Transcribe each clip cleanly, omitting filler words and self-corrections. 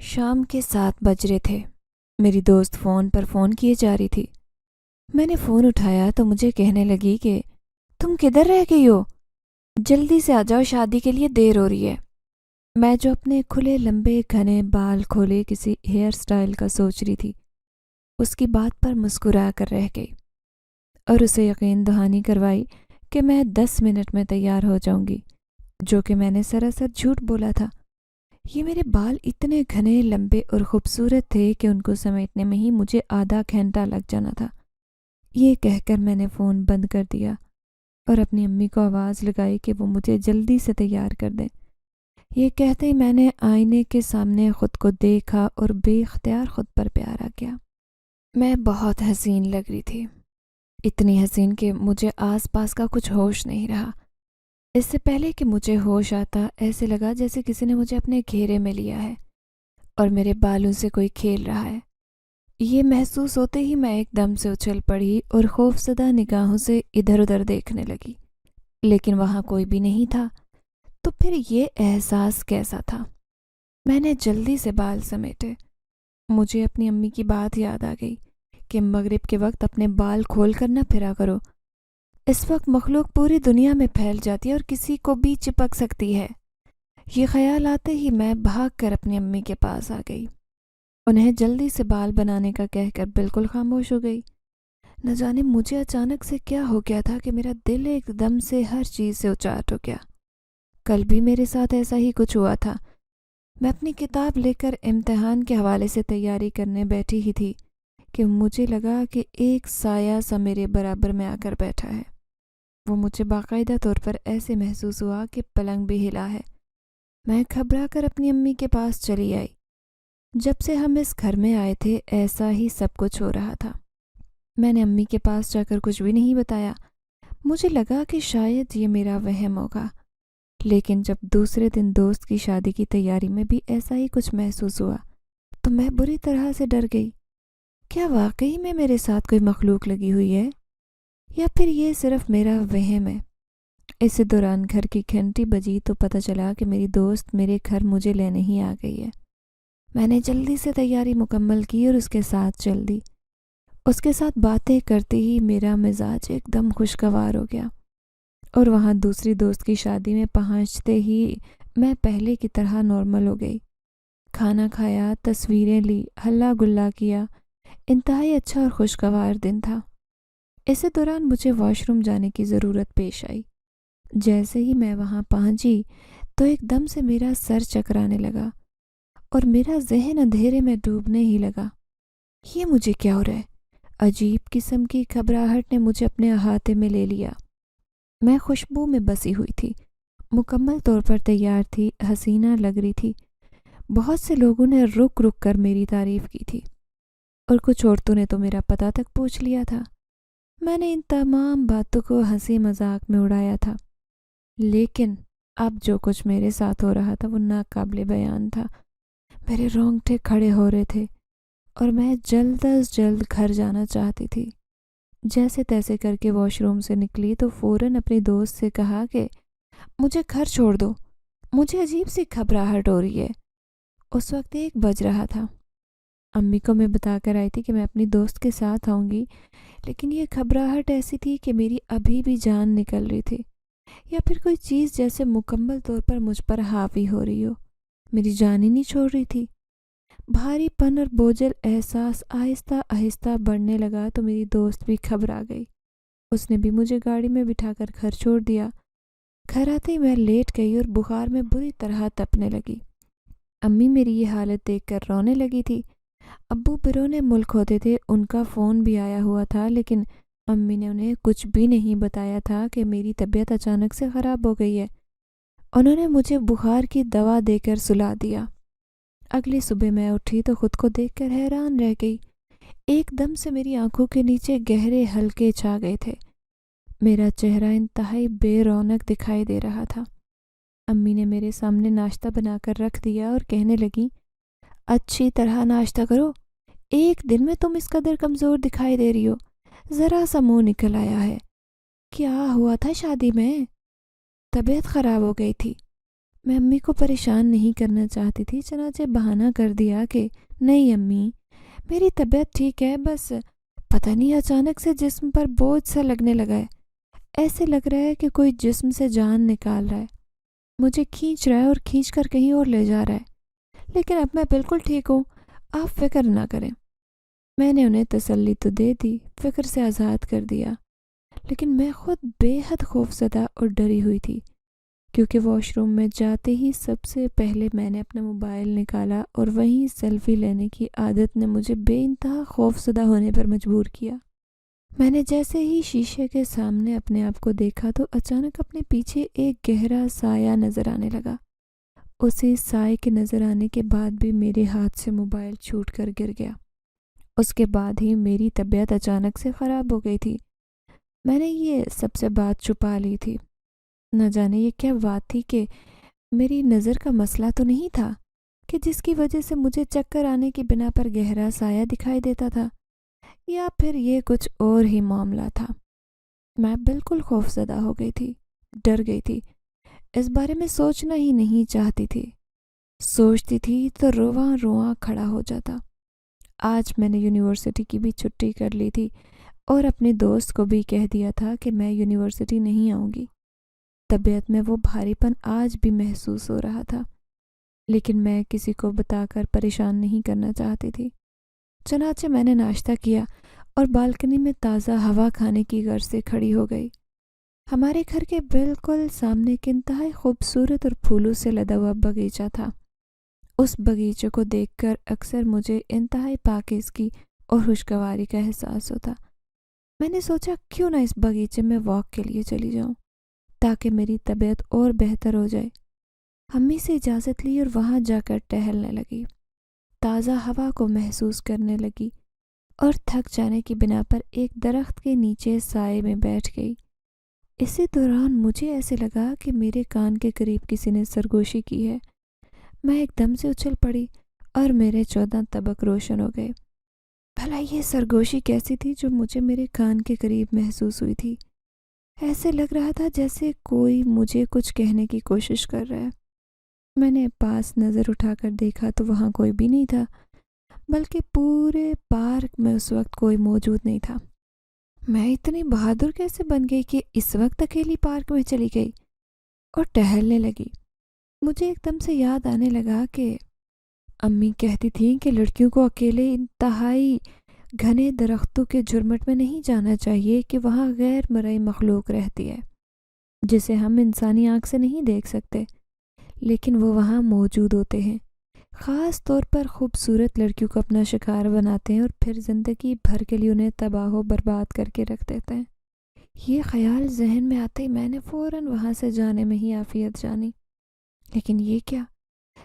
شام کے 7 بج رہے تھے۔ میری دوست فون پر فون کیے جا رہی تھی۔ میں نے فون اٹھایا تو مجھے کہنے لگی کہ تم کدھر رہ گئی ہو؟ جلدی سے آ جاؤ، شادی کے لیے دیر ہو رہی ہے۔ میں جو اپنے کھلے لمبے گھنے بال کھولے کسی ہیئر سٹائل کا سوچ رہی تھی، اس کی بات پر مسکرا کر رہ گئی اور اسے یقین دہانی کروائی کہ میں 10 منٹ میں تیار ہو جاؤں گی، جو کہ میں نے سراسر جھوٹ بولا تھا۔ یہ میرے بال اتنے گھنے لمبے اور خوبصورت تھے کہ ان کو سمیٹنے میں ہی مجھے آدھا گھنٹہ لگ جانا تھا۔ یہ کہہ کر میں نے فون بند کر دیا اور اپنی امی کو آواز لگائی کہ وہ مجھے جلدی سے تیار کر دیں۔ یہ کہتے ہی میں نے آئینے کے سامنے خود کو دیکھا اور بے اختیار خود پر پیار آ گیا۔ میں بہت حسین لگ رہی تھی، اتنی حسین کہ مجھے آس پاس کا کچھ ہوش نہیں رہا۔ اس سے پہلے کہ مجھے ہوش آتا، ایسے لگا جیسے کسی نے مجھے اپنے گھیرے میں لیا ہے اور میرے بالوں سے کوئی کھیل رہا ہے۔ یہ محسوس ہوتے ہی میں ایک دم سے اچھل پڑی اور خوفزدہ نگاہوں سے ادھر ادھر دیکھنے لگی، لیکن وہاں کوئی بھی نہیں تھا۔ تو پھر یہ احساس کیسا تھا؟ میں نے جلدی سے بال سمیٹے۔ مجھے اپنی امی کی بات یاد آ گئی کہ مغرب کے وقت اپنے بال کھول کر نہ پھرا کرو، اس وقت مخلوق پوری دنیا میں پھیل جاتی ہے اور کسی کو بھی چپک سکتی ہے۔ یہ خیال آتے ہی میں بھاگ کر اپنی امی کے پاس آ گئی، انہیں جلدی سے بال بنانے کا کہہ کر بالکل خاموش ہو گئی۔ نہ جانے مجھے اچانک سے کیا ہو گیا تھا کہ میرا دل ایک دم سے ہر چیز سے اچاٹ ہو گیا۔ کل بھی میرے ساتھ ایسا ہی کچھ ہوا تھا۔ میں اپنی کتاب لے کر امتحان کے حوالے سے تیاری کرنے بیٹھی ہی تھی کہ مجھے لگا کہ ایک سایہ سا میرے برابر میں آ کر بیٹھا ہے۔ وہ مجھے باقاعدہ طور پر ایسے محسوس ہوا کہ پلنگ بھی ہلا ہے۔ میں گھبرا کر اپنی امی کے پاس چلی آئی۔ جب سے ہم اس گھر میں آئے تھے ایسا ہی سب کچھ ہو رہا تھا۔ میں نے امی کے پاس جا کر کچھ بھی نہیں بتایا۔ مجھے لگا کہ شاید یہ میرا وہم ہوگا، لیکن جب دوسرے دن دوست کی شادی کی تیاری میں بھی ایسا ہی کچھ محسوس ہوا تو میں بری طرح سے ڈر گئی۔ کیا واقعی میں میرے ساتھ کوئی مخلوق لگی ہوئی ہے یا پھر یہ صرف میرا وہم ہے؟ اسی دوران گھر کی گھنٹی بجی تو پتہ چلا کہ میری دوست میرے گھر مجھے لینے ہی آ گئی ہے۔ میں نے جلدی سے تیاری مکمل کی اور اس کے ساتھ چل دی۔ اس کے ساتھ باتیں کرتے ہی میرا مزاج ایک دم خوشگوار ہو گیا اور وہاں دوسری دوست کی شادی میں پہنچتے ہی میں پہلے کی طرح نارمل ہو گئی۔ کھانا کھایا، تصویریں لی، ہلا گلا کیا۔ انتہائی اچھا اور خوشگوار دن تھا۔ اسی دوران مجھے واش روم جانے کی ضرورت پیش آئی۔ جیسے ہی میں وہاں پہنچی تو ایک دم سے میرا سر چکرانے لگا اور میرا ذہن اندھیرے میں ڈوبنے ہی لگا۔ یہ مجھے کیا ہو رہا ہے؟ عجیب قسم کی گھبراہٹ نے مجھے اپنے احاطے میں لے لیا۔ میں خوشبو میں بسی ہوئی تھی، مکمل طور پر تیار تھی، حسینہ لگ رہی تھی۔ بہت سے لوگوں نے رک رک کر میری تعریف کی تھی اور کچھ عورتوں نے تو میرا پتہ تک پوچھ لیا تھا۔ میں نے ان تمام باتوں کو ہنسی مذاق میں اڑایا تھا، لیکن اب جو کچھ میرے ساتھ ہو رہا تھا وہ ناقابل بیان تھا۔ میرے رونگٹے کھڑے ہو رہے تھے اور میں جلد از جلد گھر جانا چاہتی تھی۔ جیسے تیسے کر کے واش روم سے نکلی تو فوراً اپنی دوست سے کہا کہ مجھے گھر چھوڑ دو، مجھے عجیب سی گھبراہٹ ہو رہی ہے۔ اس وقت 1 بج رہا تھا۔ امی کو میں بتا کر آئی تھی کہ میں اپنی دوست کے ساتھ آؤں گی، لیکن یہ گھبراہٹ ایسی تھی کہ میری ابھی بھی جان نکل رہی تھی، یا پھر کوئی چیز جیسے مکمل طور پر مجھ پر حاوی ہو رہی ہو۔ میری جان ہی نہیں چھوڑ رہی تھی۔ بھاری پن اور بوجھل احساس آہستہ آہستہ بڑھنے لگا تو میری دوست بھی گھبرا گئی۔ اس نے بھی مجھے گاڑی میں بٹھا کر گھر چھوڑ دیا۔ گھر آتے ہی میں لیٹ گئی اور بخار میں بری طرح تپنے لگی۔ امی میری یہ حالت دیکھ کر رونے لگی تھی۔ ابو بیرون ملک ہوتے تھے، ان کا فون بھی آیا ہوا تھا، لیکن امی نے انہیں کچھ بھی نہیں بتایا تھا کہ میری طبیعت اچانک سے خراب ہو گئی ہے۔ انہوں نے مجھے بخار کی دوا دے کر سلا دیا۔ اگلی صبح میں اٹھی تو خود کو دیکھ کر حیران رہ گئی۔ ایک دم سے میری آنکھوں کے نیچے گہرے حلقے چھا گئے تھے۔ میرا چہرہ انتہائی بے رونق دکھائی دے رہا تھا۔ امی نے میرے سامنے ناشتہ بنا کر رکھ دیا اور کہنے لگیں، اچھی طرح ناشتہ کرو، ایک دن میں تم اس قدر کمزور دکھائی دے رہی ہو، ذرا سا منہ نکل آیا ہے۔ کیا ہوا تھا شادی میں؟ طبیعت خراب ہو گئی تھی؟ میں امی کو پریشان نہیں کرنا چاہتی تھی، چنانچہ بہانہ کر دیا کہ نہیں امی، میری طبیعت ٹھیک ہے، بس پتہ نہیں اچانک سے جسم پر بوجھ سا لگنے لگا ہے۔ ایسے لگ رہا ہے کہ کوئی جسم سے جان نکال رہا ہے، مجھے کھینچ رہا ہے اور کھینچ کر کہیں اور لے جا رہا ہے، لیکن اب میں بالکل ٹھیک ہوں، آپ فکر نہ کریں۔ میں نے انہیں تسلی تو دے دی، فکر سے آزاد کر دیا، لیکن میں خود بے حد خوفزدہ اور ڈری ہوئی تھی، کیونکہ واش روم میں جاتے ہی سب سے پہلے میں نے اپنا موبائل نکالا اور وہیں سیلفی لینے کی عادت نے مجھے بے انتہا خوفزدہ ہونے پر مجبور کیا۔ میں نے جیسے ہی شیشے کے سامنے اپنے آپ کو دیکھا تو اچانک اپنے پیچھے ایک گہرا سایہ نظر آنے لگا۔ اسی سائے کے نظر آنے کے بعد بھی میرے ہاتھ سے موبائل چھوٹ کر گر گیا۔ اس کے بعد ہی میری طبیعت اچانک سے خراب ہو گئی تھی۔ میں نے یہ سب سے بات چھپا لی تھی۔ نہ جانے یہ کیا بات تھی کہ میری نظر کا مسئلہ تو نہیں تھا کہ جس کی وجہ سے مجھے چکر آنے کی بنا پر گہرا سایہ دکھائی دیتا تھا، یا پھر یہ کچھ اور ہی معاملہ تھا۔ میں بالکل خوفزدہ ہو گئی تھی، ڈر گئی تھی، اس بارے میں سوچنا ہی نہیں چاہتی تھی۔ سوچتی تھی تو رواں رواں کھڑا ہو جاتا۔ آج میں نے یونیورسٹی کی بھی چھٹی کر لی تھی اور اپنے دوست کو بھی کہہ دیا تھا کہ میں یونیورسٹی نہیں آؤں گی۔ طبیعت میں وہ بھاری پن آج بھی محسوس ہو رہا تھا، لیکن میں کسی کو بتا کر پریشان نہیں کرنا چاہتی تھی۔ چنانچہ میں نے ناشتہ کیا اور بالکنی میں تازہ ہوا کھانے کی غرض سے کھڑی ہو گئی۔ ہمارے گھر کے بالکل سامنے ایک انتہائی خوبصورت اور پھولوں سے لدا ہوا باغیچہ تھا۔ اس باغیچے کو دیکھ کر اکثر مجھے انتہائی پاکیزگی اور خوشگواری کا احساس ہوتا۔ میں نے سوچا کیوں نہ اس باغیچے میں واک کے لیے چلی جاؤں تاکہ میری طبیعت اور بہتر ہو جائے۔ امی سے اجازت لی اور وہاں جا کر ٹہلنے لگی، تازہ ہوا کو محسوس کرنے لگی اور تھک جانے کی بنا پر ایک درخت کے نیچے سائے میں بیٹھ گئی۔ اسی دوران مجھے ایسے لگا کہ میرے کان کے قریب کسی نے سرگوشی کی ہے۔ میں ایک دم سے اچھل پڑی اور میرے 14 طبق روشن ہو گئے۔ بھلا یہ سرگوشی کیسی تھی جو مجھے میرے کان کے قریب محسوس ہوئی تھی؟ ایسے لگ رہا تھا جیسے کوئی مجھے کچھ کہنے کی کوشش کر رہا ہے۔ میں نے پاس نظر اٹھا کر دیکھا تو وہاں کوئی بھی نہیں تھا، بلکہ پورے پارک میں اس وقت کوئی موجود نہیں تھا۔ میں اتنی بہادر کیسے بن گئی کہ اس وقت اکیلی پارک میں چلی گئی اور ٹہلنے لگی؟ مجھے ایک دم سے یاد آنے لگا کہ امی کہتی تھیں کہ لڑکیوں کو اکیلے انتہائی گھنے درختوں کے جھرمٹ میں نہیں جانا چاہیے، کہ وہاں غیر مرئی مخلوق رہتی ہے جسے ہم انسانی آنکھ سے نہیں دیکھ سکتے، لیکن وہ وہاں موجود ہوتے ہیں۔ خاص طور پر خوبصورت لڑکیوں کو اپنا شکار بناتے ہیں اور پھر زندگی بھر کے لیے انہیں تباہ و برباد کر کے رکھ دیتے ہیں۔ یہ خیال ذہن میں آتے ہی میں نے فوراً وہاں سے جانے میں ہی عافیت جانی۔ لیکن یہ کیا؟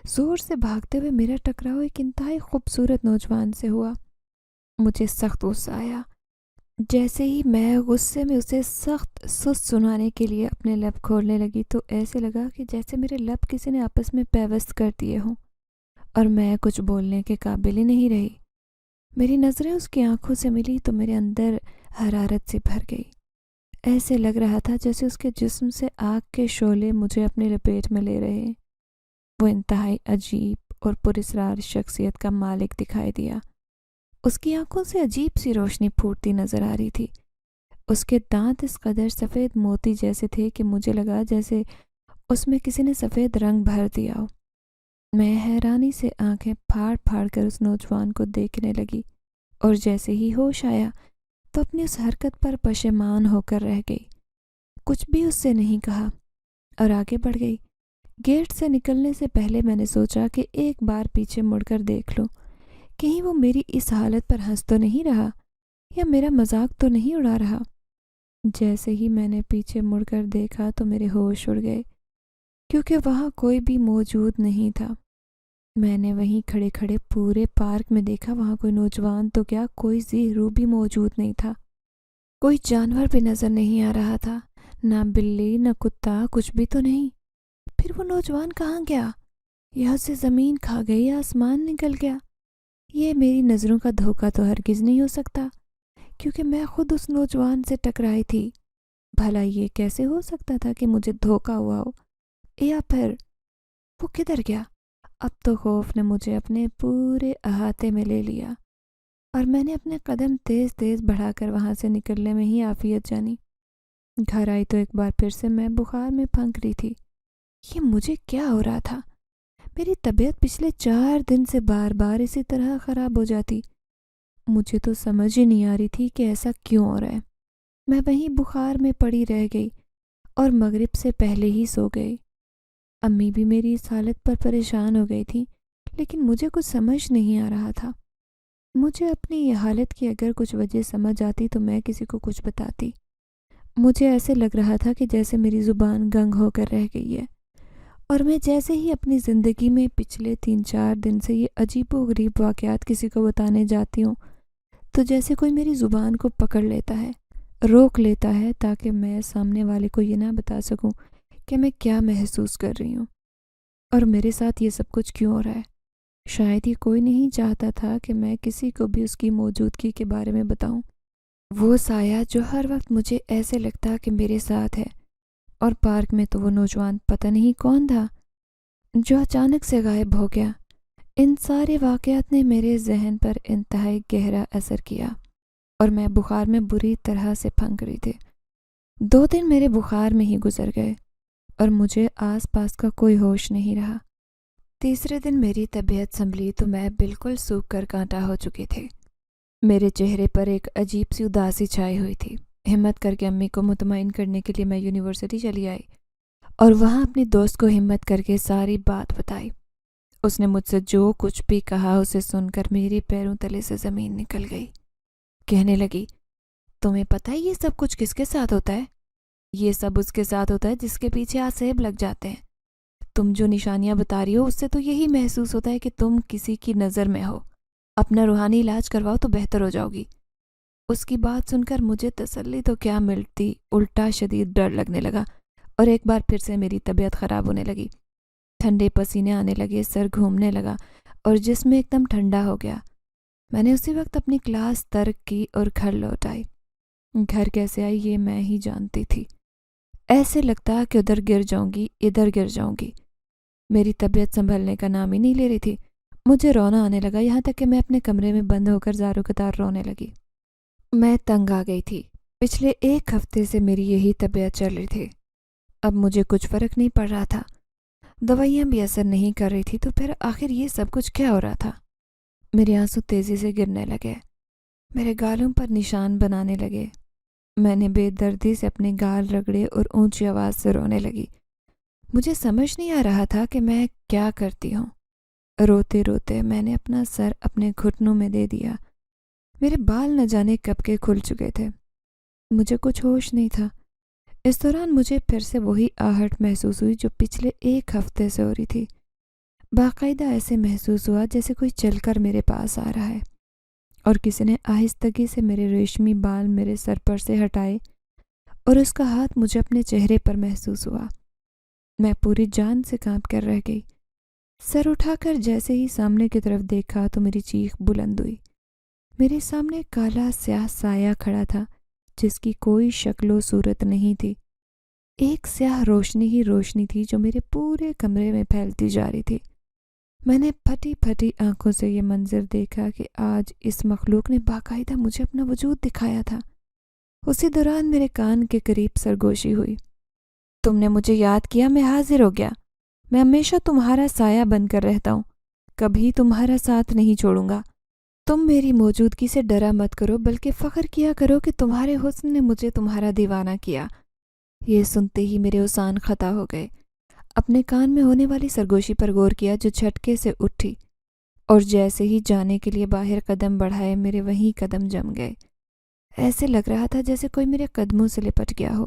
زور سے بھاگتے ہوئے میرا ٹکراؤ ایک انتہائی خوبصورت نوجوان سے ہوا۔ مجھے سخت غصہ آیا۔ جیسے ہی میں غصے میں اسے سخت سست سنانے کے لیے اپنے لب کھولنے لگی تو ایسے لگا کہ جیسے میرے لب کسی نے آپس میں پیوست کر دیے ہوں اور میں کچھ بولنے کے قابل ہی نہیں رہی۔ میری نظریں اس کی آنکھوں سے ملی تو میرے اندر حرارت سے بھر گئی۔ ایسے لگ رہا تھا جیسے اس کے جسم سے آگ کے شعلے مجھے اپنی لپیٹ میں لے رہے ہیں۔ وہ انتہائی عجیب اور پراسرار شخصیت کا مالک دکھائی دیا۔ اس کی آنکھوں سے عجیب سی روشنی پھوٹتی نظر آ رہی تھی۔ اس کے دانت اس قدر سفید موتی جیسے تھے کہ مجھے لگا جیسے اس میں کسی نے سفید رنگ بھر دیا ہو۔ میں حیرانی سے آنکھیں پھاڑ پھاڑ کر اس نوجوان کو دیکھنے لگی اور جیسے ہی ہوش آیا تو اپنی اس حرکت پر پشیمان ہو کر رہ گئی۔ کچھ بھی اس سے نہیں کہا اور آگے بڑھ گئی۔ گیٹ سے نکلنے سے پہلے میں نے سوچا کہ ایک بار پیچھے مڑ کر دیکھ لوں، کہیں وہ میری اس حالت پر ہنس تو نہیں رہا یا میرا مذاق تو نہیں اڑا رہا۔ جیسے ہی میں نے پیچھے مڑ کر دیکھا تو میرے ہوش اڑ گئے، کیونکہ وہاں کوئی بھی موجود نہیں تھا۔ میں نے وہیں کھڑے کھڑے پورے پارک میں دیکھا، وہاں کوئی نوجوان تو کیا کوئی ذی روح بھی موجود نہیں تھا۔ کوئی جانور بھی نظر نہیں آ رہا تھا، نہ بلی نہ کتا، کچھ بھی تو نہیں۔ پھر وہ نوجوان کہاں گیا؟ یہاں سے زمین کھا گئی یا آسمان نکل گیا؟ یہ میری نظروں کا دھوکہ تو ہرگز نہیں ہو سکتا، کیونکہ میں خود اس نوجوان سے ٹکرائی تھی۔ بھلا یہ کیسے ہو سکتا تھا کہ مجھے دھوکہ ہوا ہو، یا پھر وہ کدھر گیا؟ اب تو خوف نے مجھے اپنے پورے احاطے میں لے لیا اور میں نے اپنے قدم تیز تیز بڑھا کر وہاں سے نکلنے میں ہی عافیت جانی۔ گھر آئی تو ایک بار پھر سے میں بخار میں پھنک رہی تھی۔ یہ مجھے کیا ہو رہا تھا؟ میری طبیعت پچھلے 4 دن سے بار بار اسی طرح خراب ہو جاتی۔ مجھے تو سمجھ ہی نہیں آ رہی تھی کہ ایسا کیوں ہو رہا ہے۔ میں وہیں بخار میں پڑی رہ گئی اور مغرب سے پہلے ہی سو گئی۔ امی بھی میری اس حالت پر پریشان ہو گئی تھی، لیکن مجھے کچھ سمجھ نہیں آ رہا تھا۔ مجھے اپنی یہ حالت کی اگر کچھ وجہ سمجھ آتی تو میں کسی کو کچھ بتاتی۔ مجھے ایسے لگ رہا تھا کہ جیسے میری زبان گنگ ہو کر رہ گئی ہے، اور میں جیسے ہی اپنی زندگی میں پچھلے 3-4 دن سے یہ عجیب و غریب واقعات کسی کو بتانے جاتی ہوں تو جیسے کوئی میری زبان کو پکڑ لیتا ہے، روک لیتا ہے، تاکہ میں سامنے والے کو یہ نہ بتا سکوں کہ میں کیا محسوس کر رہی ہوں اور میرے ساتھ یہ سب کچھ کیوں ہو رہا ہے۔ شاید یہ کوئی نہیں چاہتا تھا کہ میں کسی کو بھی اس کی موجودگی کے بارے میں بتاؤں۔ وہ سایہ جو ہر وقت مجھے ایسے لگتا کہ میرے ساتھ ہے، اور پارک میں تو وہ نوجوان پتہ نہیں کون تھا جو اچانک سے غائب ہو گیا۔ ان سارے واقعات نے میرے ذہن پر انتہائی گہرا اثر کیا اور میں بخار میں بری طرح سے پھنک رہی تھی۔ 2 دن میرے بخار میں ہی گزر گئے اور مجھے آس پاس کا کوئی ہوش نہیں رہا۔ تیسرے دن میری طبیعت سنبھلی تو میں بالکل سوکھ کر کانٹا ہو چکی تھی۔ میرے چہرے پر ایک عجیب سی اداسی چھائی ہوئی تھی۔ ہمت کر کے امی کو مطمئن کرنے کے لیے میں یونیورسٹی چلی آئی اور وہاں اپنی دوست کو ہمت کر کے ساری بات بتائی۔ اس نے مجھ سے جو کچھ بھی کہا اسے سن کر میری پیروں تلے سے زمین نکل گئی۔ کہنے لگی، تمہیں پتہ ہے یہ سب کچھ کس کے ساتھ ہوتا ہے؟ یہ سب اس کے ساتھ ہوتا ہے جس کے پیچھے آسیب لگ جاتے ہیں۔ تم جو نشانیاں بتا رہی ہو اس سے تو یہی محسوس ہوتا ہے کہ تم کسی کی نظر میں ہو۔ اپنا روحانی علاج کرواؤ تو بہتر ہو جاؤ گی۔ اس کی بات سن کر مجھے تسلی تو کیا ملتی، الٹا شدید ڈر لگنے لگا اور ایک بار پھر سے میری طبیعت خراب ہونے لگی۔ ٹھنڈے پسینے آنے لگے، سر گھومنے لگا اور جسم ایک دم ٹھنڈا ہو گیا۔ میں نے اسی وقت اپنی کلاس ترک کی اور گھر لوٹ آئی۔ گھر کیسے آئی یہ میں ہی جانتی تھی۔ ایسے لگتا کہ ادھر گر جاؤں گی، ادھر گر جاؤں گی۔ میری طبیعت سنبھلنے کا نام ہی نہیں لے رہی تھی۔ مجھے رونا آنے لگا، یہاں تک کہ میں اپنے کمرے میں بند ہو کر زاروں قطار رونے لگی۔ میں تنگ آ گئی تھی۔ پچھلے 1 ہفتے سے میری یہی طبیعت چل رہی تھی۔ اب مجھے کچھ فرق نہیں پڑ رہا تھا، دوائیاں بھی اثر نہیں کر رہی تھی، تو پھر آخر یہ سب کچھ کیا ہو رہا تھا؟ میرے آنسو تیزی سے گرنے لگے، میرے گالوں پر نشان بنانے لگے۔ میں نے بے دردی سے اپنے گال رگڑے اور اونچی آواز سے رونے لگی۔ مجھے سمجھ نہیں آ رہا تھا کہ میں کیا کرتی ہوں۔ روتے روتے میں نے اپنا سر اپنے گھٹنوں میں دے دیا۔ میرے بال نہ جانے کب کے کھل چکے تھے۔ مجھے کچھ ہوش نہیں تھا۔ اس دوران مجھے پھر سے وہی آہٹ محسوس ہوئی جو پچھلے 1 ہفتے سے ہو رہی تھی۔ باقاعدہ ایسے محسوس ہوا جیسے کوئی چل کر میرے پاس آ رہا ہے اور کسی نے آہستگی سے میرے ریشمی بال میرے سر پر سے ہٹائے اور اس کا ہاتھ مجھے اپنے چہرے پر محسوس ہوا۔ میں پوری جان سے کانپ کر رہ گئی۔ سر اٹھا کر جیسے ہی سامنے کی طرف دیکھا تو میری چیخ بلند ہوئی۔ میرے سامنے کالا سیاہ سایہ کھڑا تھا جس کی کوئی شکل و صورت نہیں تھی۔ ایک سیاہ روشنی ہی روشنی تھی جو میرے پورے کمرے میں پھیلتی جا رہی تھی۔ میں نے پھٹی پھٹی آنکھوں سے یہ منظر دیکھا کہ آج اس مخلوق نے باقاعدہ مجھے اپنا وجود دکھایا تھا۔ اسی دوران میرے کان کے قریب سرگوشی ہوئی، تم نے مجھے یاد کیا، میں حاضر ہو گیا۔ میں ہمیشہ تمہارا سایہ بن کر رہتا ہوں، کبھی تمہارا ساتھ نہیں چھوڑوں گا۔ تم میری موجودگی سے ڈرا مت کرو بلکہ فخر کیا کرو کہ تمہارے حسن نے مجھے تمہارا دیوانہ کیا۔ یہ سنتے ہی میرے اوسان خطا ہو گئے۔ اپنے کان میں ہونے والی سرگوشی پر غور کیا جو جھٹکے سے اٹھی، اور جیسے ہی جانے کے لیے باہر قدم بڑھائے میرے وہیں قدم جم گئے۔ ایسے لگ رہا تھا جیسے کوئی میرے قدموں سے لپٹ گیا ہو،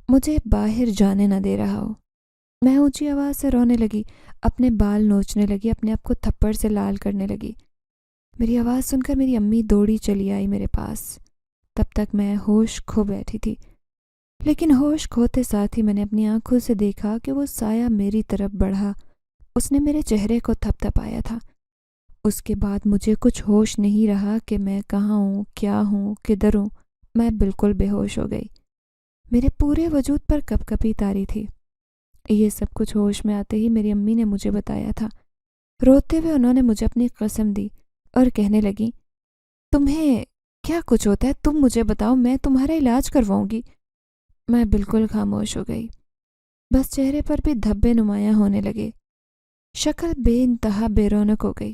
مجھے باہر جانے نہ دے رہا ہو۔ میں اونچی آواز سے رونے لگی، اپنے بال نوچنے لگی، اپنے آپ کو تھپڑ سے لال کرنے لگی۔ میری آواز سن کر میری امی دوڑی چلی آئی میرے پاس۔ تب تک میں ہوش کھو بیٹھی تھی، لیکن ہوش کھوتے ساتھ ہی میں نے اپنی آنکھوں سے دیکھا کہ وہ سایہ میری طرف بڑھا۔ اس نے میرے چہرے کو تھپ تھپایا تھا۔ اس کے بعد مجھے کچھ ہوش نہیں رہا کہ میں کہاں ہوں، کیا ہوں، کدھر ہوں۔ میں بالکل بے ہوش ہو گئی۔ میرے پورے وجود پر کپ کپی طاری تھی۔ یہ سب کچھ ہوش میں آتے ہی میری امی نے مجھے بتایا تھا۔ روتے ہوئے انہوں نے مجھے اپنی قسم دی اور کہنے لگیں، تمہیں کیا کچھ ہوتا ہے؟ تم مجھے بتاؤ، میں تمہارا علاج کرواؤں گی۔ میں بالکل خاموش ہو گئی، بس چہرے پر بھی دھبے نمایاں ہونے لگے، شکل بے انتہا بے رونق ہو گئی۔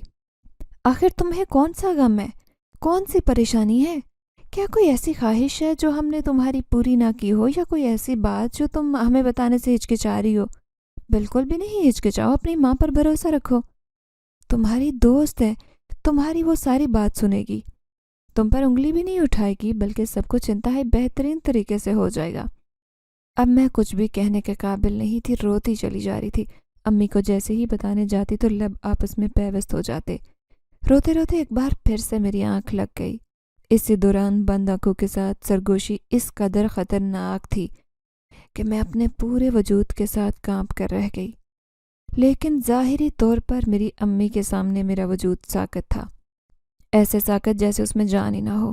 آخر تمہیں کون سا غم ہے؟ کون سی پریشانی ہے؟ کیا کوئی ایسی خواہش ہے جو ہم نے تمہاری پوری نہ کی ہو، یا کوئی ایسی بات جو تم ہمیں بتانے سے ہچکچا رہی ہو؟ بالکل بھی نہیں ہچکچاؤ، اپنی ماں پر بھروسہ رکھو، تمہاری دوست ہے، تمہاری وہ ساری بات سنے گی، تم پر انگلی بھی نہیں اٹھائے گی، بلکہ سب کچھ انتہائی بہترین طریقے سے ہو جائے گا۔ اب میں کچھ بھی کہنے کے قابل نہیں تھی، روتی چلی جا رہی تھی۔ امی کو جیسے ہی بتانے جاتی تو لب آپس میں پیوست ہو جاتے۔ روتے روتے ایک بار پھر سے میری آنکھ لگ گئی۔ اسی دوران بند آنکھوں کے ساتھ سرگوشی اس قدر خطرناک تھی کہ میں اپنے پورے وجود کے ساتھ کانپ کر رہ گئی، لیکن ظاہری طور پر میری امی کے سامنے میرا وجود ساکت تھا، ایسے ساکت جیسے اس میں جان ہی نہ ہو۔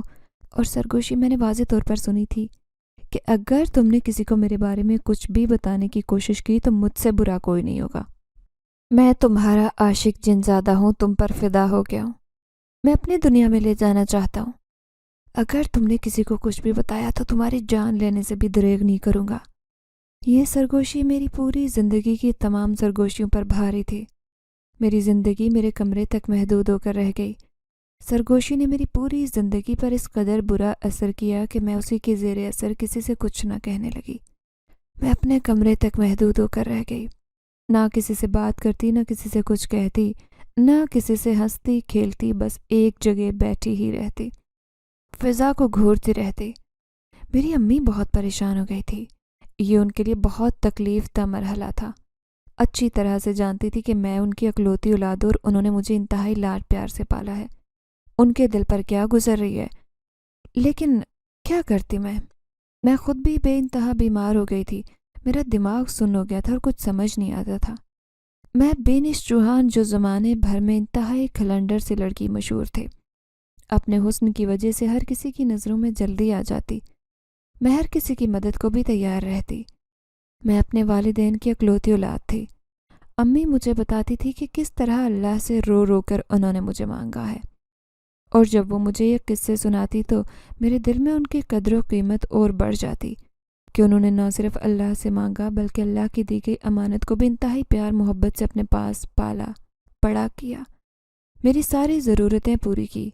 اور سرگوشی، میں نے واضح طور پر سنی تھی کہ اگر تم نے کسی کو میرے بارے میں کچھ بھی بتانے کی کوشش کی تو مجھ سے برا کوئی نہیں ہوگا۔ میں تمہارا عاشق جنزادہ ہوں، تم پر فدا ہو گیا ہوں، میں اپنی دنیا میں لے جانا چاہتا ہوں۔ اگر تم نے کسی کو کچھ بھی بتایا تو تمہاری جان لینے سے بھی دریغ نہیں کروں گا۔ یہ سرگوشی میری پوری زندگی کی تمام سرگوشیوں پر بھاری تھی۔ میری زندگی میرے کمرے تک محدود ہو کر رہ گئی۔ سرگوشی نے میری پوری زندگی پر اس قدر برا اثر کیا کہ میں اسی کے زیر اثر کسی سے کچھ نہ کہنے لگی۔ میں اپنے کمرے تک محدود ہو کر رہ گئی، نہ کسی سے بات کرتی، نہ کسی سے کچھ کہتی، نہ کسی سے ہنستی کھیلتی، بس ایک جگہ بیٹھی ہی رہتی، فضا کو گھورتی رہتی۔ میری امی بہت پریشان ہو گئی تھی، یہ ان کے لیے بہت تکلیف دہ مرحلہ تھا۔ اچھی طرح سے جانتی تھی کہ میں ان کی اکلوتی اولاد اور انہوں نے مجھے انتہائی لاڈ پیار سے پالا ہے، ان کے دل پر کیا گزر رہی ہے۔ لیکن کیا کرتی میں خود بھی بے انتہا بیمار ہو گئی تھی، میرا دماغ سن ہو گیا تھا اور کچھ سمجھ نہیں آتا تھا۔ میں بینش چوہان، جو زمانے بھر میں انتہائی کھلنڈر سی لڑکی مشہور تھے، اپنے حسن کی وجہ سے ہر کسی کی نظروں میں جلدی آ جاتی، میں ہر کسی کی مدد کو بھی تیار رہتی۔ میں اپنے والدین کی اکلوتی اولاد تھی۔ امی مجھے بتاتی تھی کہ کس طرح اللہ سے رو رو کر انہوں نے مجھے مانگا ہے، اور جب وہ مجھے یہ قصے سناتی تو میرے دل میں ان کی قدر و قیمت اور بڑھ جاتی کہ انہوں نے نہ صرف اللہ سے مانگا بلکہ اللہ کی دی گئی امانت کو بھی انتہائی پیار محبت سے اپنے پاس پالا، بڑا کیا، میری ساری ضرورتیں پوری کی،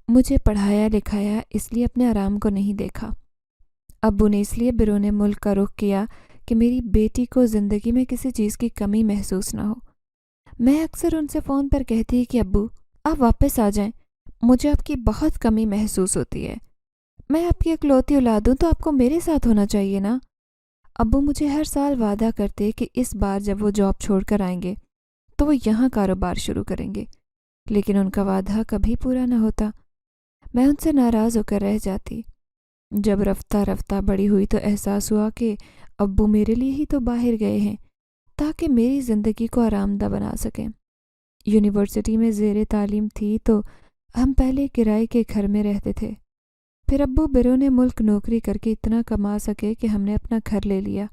مجھے پڑھایا لکھایا، اس لیے اپنے آرام کو نہیں دیکھا۔ ابو نے اس لیے بیرون ملک کا رخ کیا کہ میری بیٹی کو زندگی میں کسی چیز کی کمی محسوس نہ ہو۔ میں اکثر ان سے فون پر کہتی کہ ابو آپ واپس آ جائیں، مجھے آپ کی بہت کمی محسوس ہوتی ہے، میں آپ کی اکلوتی اولاد ہوں تو آپ کو میرے ساتھ ہونا چاہیے نا۔ ابو مجھے ہر سال وعدہ کرتے کہ اس بار جب وہ جاب چھوڑ کر آئیں گے تو وہ یہاں کاروبار شروع کریں گے، لیکن ان کا وعدہ کبھی پورا نہ ہوتا۔ میں ان سے ناراض ہو کر رہ جاتی۔ جب رفتہ رفتہ بڑی ہوئی تو احساس ہوا کہ ابو میرے لیے ہی تو باہر گئے ہیں تاکہ میری زندگی کو آرام دہ بنا سکیں۔ یونیورسٹی میں زیر تعلیم تھی تو ہم پہلے کرائے کے گھر میں رہتے تھے، پھر ابو بیرون ملک نوکری کر کے اتنا کما سکے کہ ہم نے اپنا گھر لے لیا،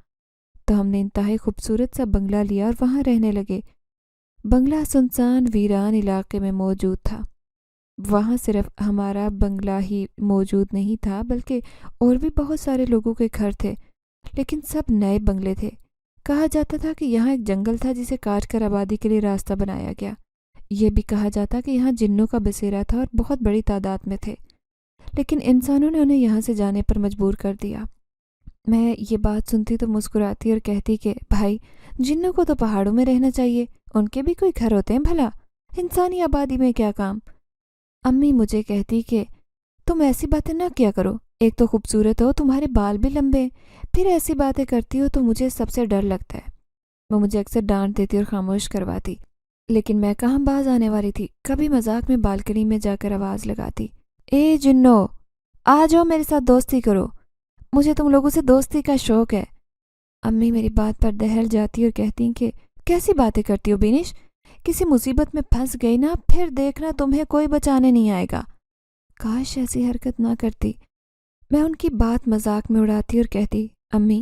تو ہم نے انتہائی خوبصورت سا بنگلہ لیا اور وہاں رہنے لگے۔ بنگلہ سنسان ویران علاقے میں موجود تھا۔ وہاں صرف ہمارا بنگلہ ہی موجود نہیں تھا بلکہ اور بھی بہت سارے لوگوں کے گھر تھے، لیکن سب نئے بنگلے تھے۔ کہا جاتا تھا کہ یہاں ایک جنگل تھا جسے کاٹ کر آبادی کے لیے راستہ بنایا گیا۔ یہ بھی کہا جاتا کہ یہاں جنوں کا بسیرا تھا اور بہت بڑی تعداد میں تھے، لیکن انسانوں نے انہیں یہاں سے جانے پر مجبور کر دیا۔ میں یہ بات سنتی تو مسکراتی اور کہتی کہ بھائی، جنوں کو تو پہاڑوں میں رہنا چاہیے، ان کے بھی کوئی گھر ہوتے ہیں بھلا، انسانی آبادی میں کیا کام۔ امی مجھے کہتی کہ تم ایسی باتیں نہ کیا کرو، ایک تو خوبصورت ہو، تمہارے بال بھی لمبے ہیں، پھر ایسی باتیں کرتی ہو تو مجھے سب سے ڈر لگتا ہے۔ وہ مجھے اکثر ڈانٹ دیتی اور خاموش کرواتی، لیکن میں کہاں باز آنے والی تھی۔ کبھی مذاق میں بالکنی میں جا کر آواز لگاتی، اے جنو، آ جاؤ میرے ساتھ دوستی کرو، مجھے تم لوگوں سے دوستی کا شوق ہے۔ امی میری بات پر دہل جاتی اور کہتی کہ کیسی باتیں کرتی ہو بینش، کسی مصیبت میں پھنس گئی نا، پھر دیکھنا تمہیں کوئی بچانے نہیں آئے گا۔ کاش ایسی حرکت نہ کرتی۔ میں ان کی بات مذاق میں اڑاتی اور کہتی، امی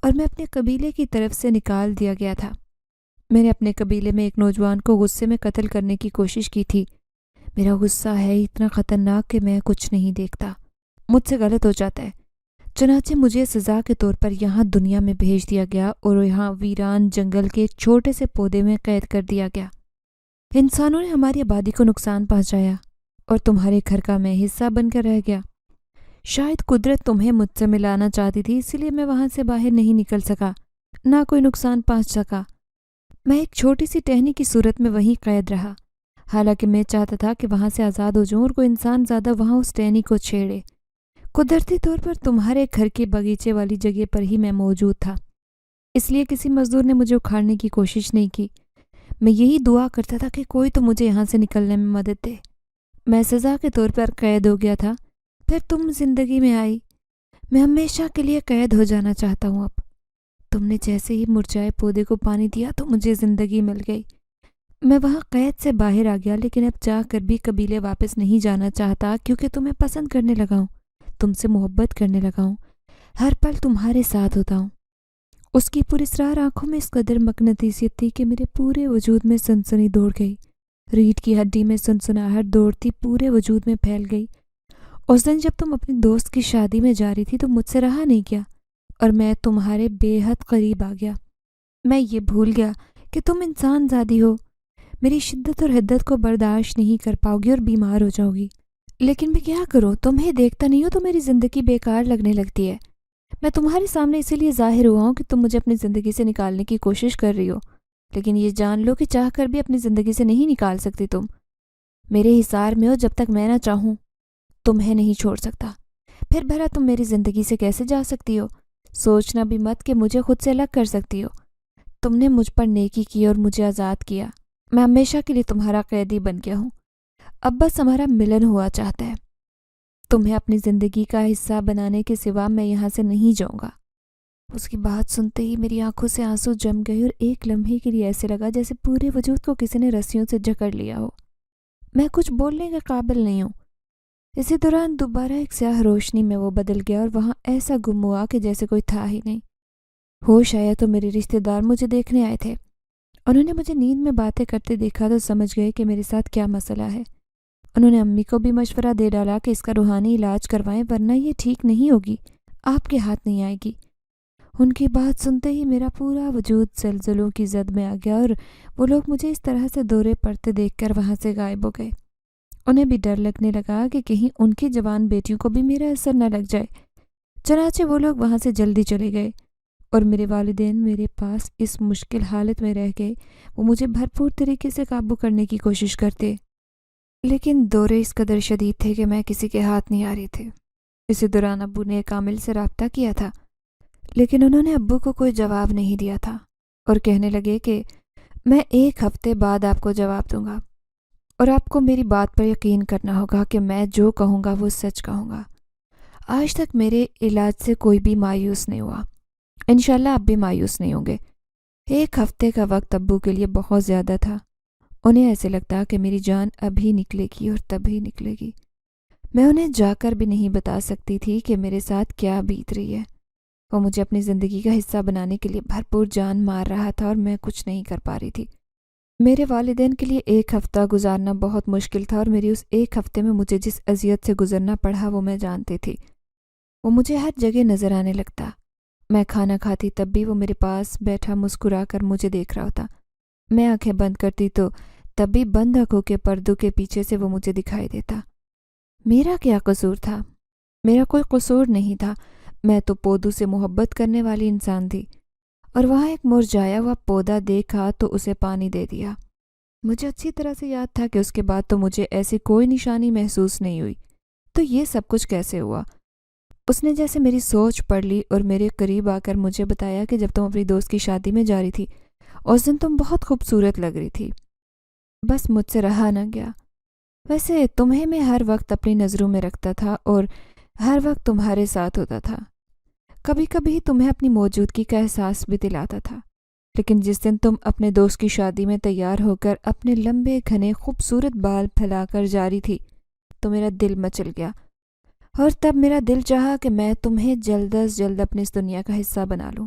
اور میں اپنے قبیلے کی طرف سے نکال دیا گیا تھا۔ میں نے اپنے قبیلے میں ایک نوجوان کو غصے میں قتل کرنے کی کوشش کی تھی۔ میرا غصہ ہے اتنا خطرناک کہ میں کچھ نہیں دیکھتا، مجھ سے غلط ہو جاتا ہے۔ چنانچہ مجھے سزا کے طور پر یہاں دنیا میں بھیج دیا گیا اور یہاں ویران جنگل کے ایک چھوٹے سے پودے میں قید کر دیا گیا۔ انسانوں نے ہماری آبادی کو نقصان پہنچایا اور تمہارے گھر کا میں حصہ بن کر رہ گیا۔ شاید قدرت تمہیں مجھ سے ملانا چاہتی تھی، اسی لیے میں وہاں سے باہر نہیں نکل سکا، نہ کوئی نقصان پہنچ سکا۔ میں ایک چھوٹی سی ٹہنی کی صورت میں وہیں قید رہا، حالانکہ میں چاہتا تھا کہ وہاں سے آزاد ہو جاؤں اور کوئی انسان زیادہ وہاں اس ٹہنی کو چھیڑے۔ قدرتی طور پر تمہارے گھر کے باغیچے والی جگہ پر ہی میں موجود تھا، اس لیے کسی مزدور نے مجھے اکھاڑنے کی کوشش نہیں کی۔ میں یہی دعا کرتا تھا کہ کوئی تو مجھے یہاں سے نکلنے میں مدد دے۔ میں سزا کے طور پر قید ہو گیا تھا، پھر تم زندگی میں آئی۔ میں ہمیشہ کے لیے قید ہو جانا چاہتا ہوں اب۔ تم نے جیسے ہی مرجھائے پودے کو پانی دیا تو مجھے زندگی مل گئی۔ میں وہاں قید سے باہر آ گیا، لیکن اب چاہ کر بھی قبیلے واپس نہیں جانا چاہتا، کیونکہ تمہیں پسند کرنے لگا ہوں، تم سے محبت کرنے لگا ہوں، ہر پل تمہارے ساتھ ہوتا ہوں۔ اس کی پراسرار آنکھوں میں اس قدر مقناطیسیت تھی کہ میرے پورے وجود میں سنسنی دوڑ گئی۔ ریڑھ کی ہڈی میں سنسناہٹ دوڑتی پورے وجود میں پھیل گئی۔ اس دن جب تم اپنی دوست کی شادی میں جا رہی تھی تو مجھ سے رہا نہیں گیا اور میں تمہارے بے حد قریب آ گیا۔ میں یہ بھول گیا کہ تم انسان زادی ہو، میری شدت اور حدت کو برداشت نہیں کر پاؤ گی اور بیمار ہو جاؤ گی۔ لیکن میں کیا کروں، تمہیں دیکھتا نہیں ہوں تو میری زندگی بیکار لگنے لگتی ہے۔ میں تمہارے سامنے اسی لیے ظاہر ہوا ہوں کہ تم مجھے اپنی زندگی سے نکالنے کی کوشش کر رہی ہو، لیکن یہ جان لو کہ چاہ کر بھی اپنی زندگی سے نہیں نکال سکتی۔ تم میرے حصار میں ہو، جب تک میں نہ چاہوں تمہیں نہیں چھوڑ سکتا۔ پھر بھلا تم میری زندگی سے کیسے جا سکتی ہو؟ سوچنا بھی مت کہ مجھے خود سے الگ کر سکتی ہو۔ تم نے مجھ پر نیکی کی اور مجھے آزاد کیا۔ میں ہمیشہ کے لیے تمہارا قیدی بن گیا ہوں۔ اب بس ہمارا ملن ہوا چاہتا ہے۔ تمہیں اپنی زندگی کا حصہ بنانے کے سوا میں یہاں سے نہیں جاؤں گا۔ اس کی بات سنتے ہی میری آنکھوں سے آنسو جم گئے اور ایک لمحے کے لیے ایسے لگا جیسے پورے وجود کو کسی نے رسیوں سے جکڑ لیا ہو۔ میں کچھ بولنے کے قابل نہیں ہوں۔ اسی دوران دوبارہ ایک سیاہ روشنی میں وہ بدل گیا اور وہاں ایسا گم ہوا کہ جیسے کوئی تھا ہی نہیں۔ ہوش آیا تو میرے رشتہ دار مجھے دیکھنے آئے تھے۔ انہوں نے مجھے نیند میں باتیں کرتے دیکھا تو سمجھ گئے کہ میرے ساتھ کیا مسئلہ ہے۔ انہوں نے امی کو بھی مشورہ دے ڈالا کہ اس کا روحانی علاج کروائیں، ورنہ یہ ٹھیک نہیں ہوگی، آپ کے ہاتھ نہیں آئے گی۔ ان کی بات سنتے ہی میرا پورا وجود زلزلوں کی زد میں آ گیا اور وہ لوگ مجھے اس طرح سے دورے پڑتے دیکھ کر وہاں سے غائب ہو گئے۔ انہیں بھی ڈر لگنے لگا کہ کہیں ان کی جوان بیٹیوں کو بھی میرا اثر نہ لگ جائے۔ چنانچہ وہ لوگ وہاں سے جلدی چلے گئے اور میرے والدین میرے پاس اس مشکل حالت میں رہ گئے۔ وہ مجھے بھرپور طریقے سے قابو کرنے کی کوشش کرتے، لیکن دورے اس قدر شدید تھے کہ میں کسی کے ہاتھ نہیں آ رہی تھی۔ اسی دوران ابو نے ایک عامل سے رابطہ کیا تھا، لیکن انہوں نے ابو کو کوئی جواب نہیں دیا تھا اور کہنے لگے کہ میں 1 ہفتے بعد آپ کو جواب دوں گا اور آپ کو میری بات پر یقین کرنا ہوگا کہ میں جو کہوں گا وہ سچ کہوں گا۔ آج تک میرے علاج سے کوئی بھی مایوس نہیں ہوا، انشاءاللہ آپ بھی مایوس نہیں ہوں گے۔ 1 ہفتے کا وقت ابو کے لیے بہت زیادہ تھا۔ انہیں ایسے لگتا کہ میری جان ابھی نکلے گی اور تبھی نکلے گی۔ میں انہیں جا کر بھی نہیں بتا سکتی تھی کہ میرے ساتھ کیا بیت رہی ہے۔ وہ مجھے اپنی زندگی کا حصہ بنانے کے لیے بھرپور جان مار رہا تھا اور میں کچھ نہیں کر پا رہی تھی۔ میرے والدین کے لیے 1 ہفتہ گزارنا بہت مشکل تھا اور میری اس 1 ہفتے میں مجھے جس اذیت سے گزرنا پڑا وہ میں جانتی تھی۔ وہ مجھے ہر جگہ نظر آنے لگتا۔ میں کھانا کھاتی تب بھی وہ میرے پاس بیٹھا مسکرا کر مجھے دیکھ رہا ہوتا۔ میں آنکھیں بند کرتی تو تب بھی بند آنکھوں کے پردوں کے پیچھے سے وہ مجھے دکھائی دیتا۔ میرا کیا قصور تھا؟ میرا کوئی قصور نہیں تھا۔ میں تو پودوں سے محبت کرنے والی انسان تھی اور وہاں ایک مرجھایا ہوا پودا دیکھا تو اسے پانی دے دیا۔ مجھے اچھی طرح سے یاد تھا کہ اس کے بعد تو مجھے ایسی کوئی نشانی محسوس نہیں ہوئی۔ تو یہ سب کچھ کیسے ہوا؟ اس نے جیسے میری سوچ پڑھ لی اور میرے قریب آ کر مجھے بتایا کہ جب تم اپنی دوست کی شادی میں جا رہی تھی اس دن تم بہت خوبصورت لگ رہی تھی۔ بس مجھ سے رہا نہ گیا۔ ویسے تمہیں میں ہر وقت اپنی نظروں میں رکھتا تھا اور ہر وقت تمہارے ساتھ ہوتا تھا۔ کبھی کبھی تمہیں اپنی موجودگی کا احساس بھی دلاتا تھا، لیکن جس دن تم اپنے دوست کی شادی میں تیار ہو کر اپنے لمبے گھنے خوبصورت بال پھیلا کر جا رہی تھی تو میرا دل مچل گیا اور تب میرا دل چاہا کہ میں تمہیں جلد از جلد اپنی اس دنیا کا حصہ بنا لوں۔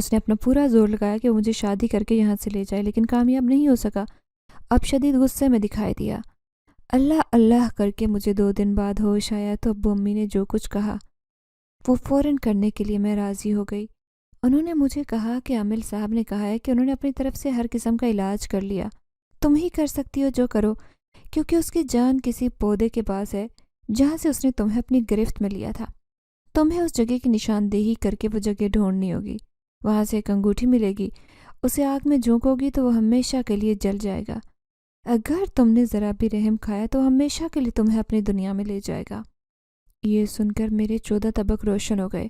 اس نے اپنا پورا زور لگایا کہ وہ مجھے شادی کر کے یہاں سے لے جائے، لیکن کامیاب نہیں ہو سکا۔ اب شدید غصے میں دکھائی دیا۔ اللہ اللہ کر کے مجھے 2 دن بعد ہوش آیا تو ابو امی نے جو کچھ کہا وہ فوراً کرنے کے لیے میں راضی ہو گئی۔ انہوں نے مجھے کہا کہ عامل صاحب نے کہا ہے کہ انہوں نے اپنی طرف سے ہر قسم کا علاج کر لیا، تم ہی کر سکتی ہو جو کرو، کیونکہ اس کی جان کسی پودے کے پاس ہے جہاں سے اس نے تمہیں اپنی گرفت میں لیا تھا۔ تمہیں اس جگہ کی نشاندہی کر کے وہ جگہ ڈھونڈنی ہوگی، وہاں سے ایک انگوٹھی ملے گی، اسے آگ میں جھونکو گی تو وہ ہمیشہ کے لیے جل جائے گا۔ اگر تم نے ذرا بھی رحم کھایا تو ہمیشہ کے لیے تمہیں اپنی دنیا میں لے جائے گا۔ یہ سن کر میرے 14 طبق روشن ہو گئے۔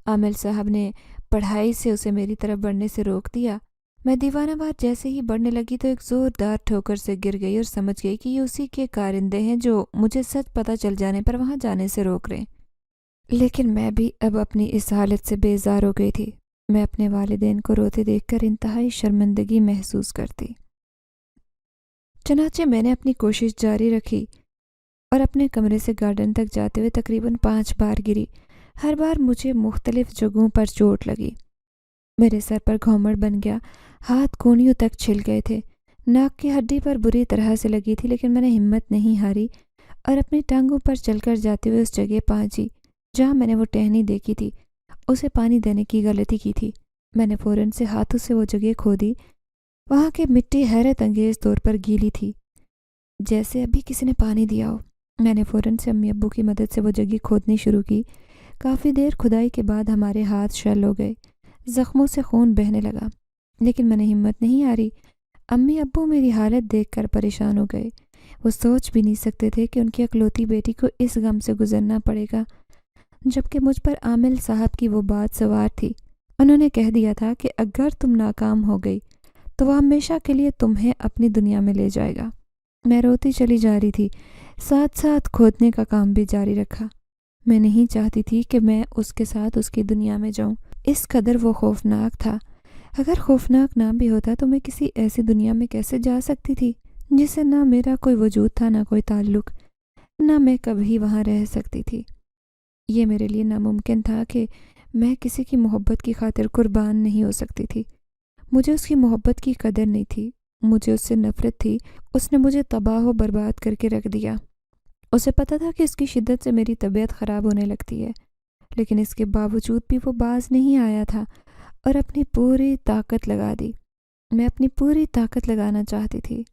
عامل صاحب نے پڑھائی سے اسے میری طرف بڑھنے سے روک دیا۔ میں دیوانہ وار جیسے ہی بڑھنے لگی تو ایک زوردار ٹھوکر سے گر گئی اور سمجھ گئی کہ یہ اسی کے کارندے ہیں جو مجھے سچ پتہ چل جانے پر وہاں جانے سے روک رہے۔ لیکن میں بھی اب اپنی اس حالت سے بیزار ہو گئی تھی۔ میں اپنے والدین کو روتے دیکھ کر انتہائی شرمندگی محسوس کرتی۔ چنانچہ میں نے اپنی کوشش جاری رکھی اور اپنے کمرے سے گارڈن تک جاتے ہوئے تقریباً 5 بار گری۔ ہر بار مجھے مختلف جگہوں پر چوٹ لگی۔ میرے سر پر گھومڑ بن گیا، ہاتھ کونیوں تک چھل گئے تھے، ناک کی ہڈی پر بری طرح سے لگی تھی، لیکن میں نے ہمت نہیں ہاری اور اپنی ٹانگوں پر چل کر جاتے ہوئے اس جگہ پہنچی جہاں میں نے وہ ٹہنی دیکھی تھی۔ اسے پانی دینے کی غلطی کی تھی۔ میں نے فوراً سے ہاتھوں سے وہ جگہ کھودی۔ وہاں کی مٹی حیرت انگیز طور پر گیلی تھی، جیسے ابھی کسی نے پانی دیا ہو۔ میں نے فوراً سے امی ابو کی مدد سے وہ جگہ کھودنی شروع کی۔ کافی دیر کھدائی کے بعد ہمارے ہاتھ شل ہو گئے، زخموں سے خون بہنے لگا، لیکن میں نے ہمت نہیں ہاری۔ امی ابو میری حالت دیکھ کر پریشان ہو گئے۔ وہ سوچ بھی نہیں سکتے تھے کہ ان کی اکلوتی بیٹی کو اس غم سے گزرنا پڑے گا، جبکہ مجھ پر عامل صاحب کی وہ بات سوار تھی۔ انہوں نے کہہ دیا تھا کہ اگر تم ناکام ہو گئی تو وہ ہمیشہ کے لیے تمہیں اپنی دنیا میں لے جائے گا۔ میں روتی چلی جا رہی تھی، ساتھ ساتھ کھودنے کا کام بھی جاری رکھا۔ میں نہیں چاہتی تھی کہ میں اس کے ساتھ اس کی دنیا میں جاؤں، اس قدر وہ خوفناک تھا۔ اگر خوفناک نہ بھی ہوتا تو میں کسی ایسی دنیا میں کیسے جا سکتی تھی جس سے نہ میرا کوئی وجود تھا، نہ کوئی تعلق، نہ میں کبھی وہاں رہ سکتی تھی۔ یہ میرے لیے ناممکن تھا کہ میں کسی کی محبت کی خاطر قربان نہیں ہو سکتی تھی۔ مجھے اس کی محبت کی قدر نہیں تھی، مجھے اس سے نفرت تھی۔ اس نے مجھے تباہ و برباد کر کے رکھ دیا۔ اسے پتہ تھا کہ اس کی شدت سے میری طبیعت خراب ہونے لگتی ہے، لیکن اس کے باوجود بھی وہ باز نہیں آیا تھا اور اپنی پوری طاقت لگا دی۔ میں اپنی پوری طاقت لگانا چاہتی تھی۔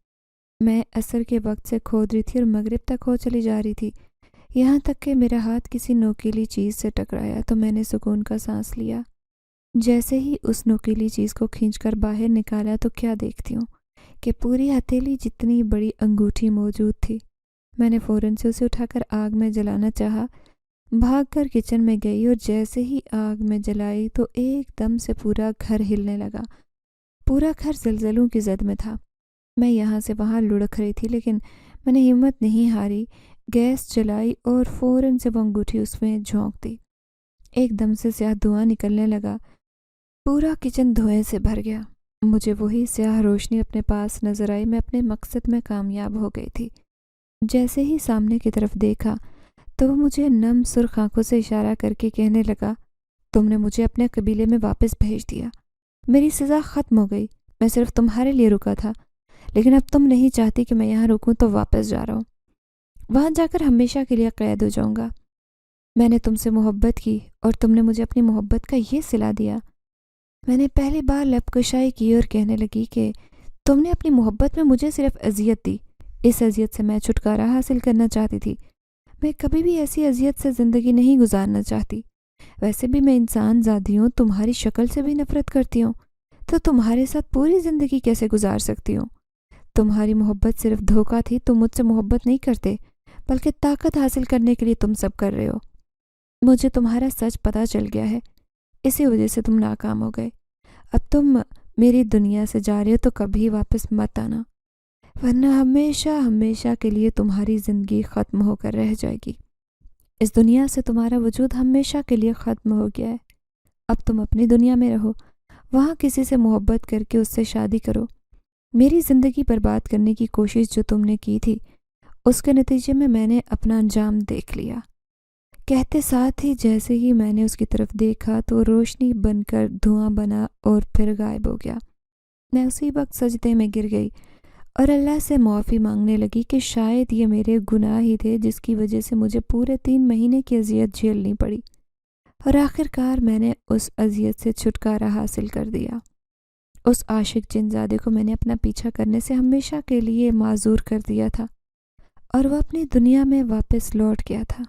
میں عصر کے وقت سے کھود رہی تھی اور مغرب تک ہو چلی جا رہی تھی، یہاں تک کہ میرا ہاتھ کسی نوکیلی چیز سے ٹکرایا تو میں نے سکون کا سانس لیا۔ جیسے ہی اس نوکیلی چیز کو کھینچ کر باہر نکالا تو کیا دیکھتی ہوں کہ پوری ہتھیلی جتنی بڑی انگوٹھی موجود تھی۔ میں نے فوراً سے اسے اٹھا کر آگ میں جلانا چاہا، بھاگ کر کچن میں گئی اور جیسے ہی آگ میں جلائی تو ایک دم سے پورا گھر ہلنے لگا۔ پورا گھر زلزلوں کی زد میں تھا۔ میں یہاں سے وہاں لڑک رہی تھی، لیکن میں نے ہمت نہیں ہاری، گیس جلائی اور فوراً سے وہ انگوٹھی اس میں جھونک دی۔ ایک دم سے سیاہ دھواں نکلنے لگا، پورا کچن دھوئیں سے بھر گیا۔ مجھے وہی سیاہ روشنی اپنے پاس نظر آئی۔ میں اپنے مقصد میں کامیاب ہو گئی تھی۔ جیسے ہی سامنے کی طرف دیکھا تو وہ مجھے نم سرخ آنکھوں سے اشارہ کر کے کہنے لگا، تم نے مجھے اپنے قبیلے میں واپس بھیج دیا، میری سزا ختم ہو گئی، میں صرف تمہارے لیے رکا تھا، لیکن اب تم نہیں چاہتی کہ میں یہاں رکوں تو واپس جا رہا ہوں، وہاں جا کر ہمیشہ کے لیے قید ہو جاؤں گا۔ میں نے تم سے محبت کی اور تم نے مجھے اپنی محبت کا یہ صلہ دیا۔ میں نے پہلی بار لب کشائی کی اور کہنے لگی کہ تم نے اپنی محبت میں مجھے صرف اذیت دی، اس اذیت سے میں چھٹکارا حاصل کرنا چاہتی تھی۔ میں کبھی بھی ایسی اذیت سے زندگی نہیں گزارنا چاہتی۔ ویسے بھی میں انسان ذاتی ہوں، تمہاری شکل سے بھی نفرت کرتی ہوں، تو تمہارے ساتھ پوری زندگی کیسے گزار سکتی ہوں؟ تمہاری محبت صرف دھوکہ تھی، تم مجھ سے محبت نہیں کرتے، بلکہ طاقت حاصل کرنے کے لیے تم سب کر رہے ہو۔ مجھے تمہارا سچ پتہ چل گیا ہے، اسی وجہ سے تم ناکام ہو گئے۔ اب تم میری دنیا سے جا رہے ہو تو کبھی واپس مت آنا، ورنہ ہمیشہ ہمیشہ کے لیے تمہاری زندگی ختم ہو کر رہ جائے گی۔ اس دنیا سے تمہارا وجود ہمیشہ کے لیے ختم ہو گیا ہے۔ اب تم اپنی دنیا میں رہو، وہاں کسی سے محبت کر کے اس سے شادی کرو۔ میری زندگی برباد کرنے کی کوشش جو تم نے کی تھی، اس کے نتیجے میں نے اپنا انجام دیکھ لیا۔ کہتے ساتھ ہی جیسے ہی میں نے اس کی طرف دیکھا تو روشنی بن کر دھواں بنا اور پھر غائب ہو گیا۔ میں اسی وقت سجدے میں گر گئی اور اللہ سے معافی مانگنے لگی کہ شاید یہ میرے گناہ ہی تھے جس کی وجہ سے مجھے پورے 3 مہینے کی اذیت جھیلنی پڑی، اور آخر کار میں نے اس اذیت سے چھٹکارا حاصل کر دیا۔ اس عاشق جن زادے کو میں نے اپنا پیچھا کرنے سے ہمیشہ کے لیے معذور کر دیا تھا، اور وہ اپنی دنیا میں واپس لوٹ گیا تھا۔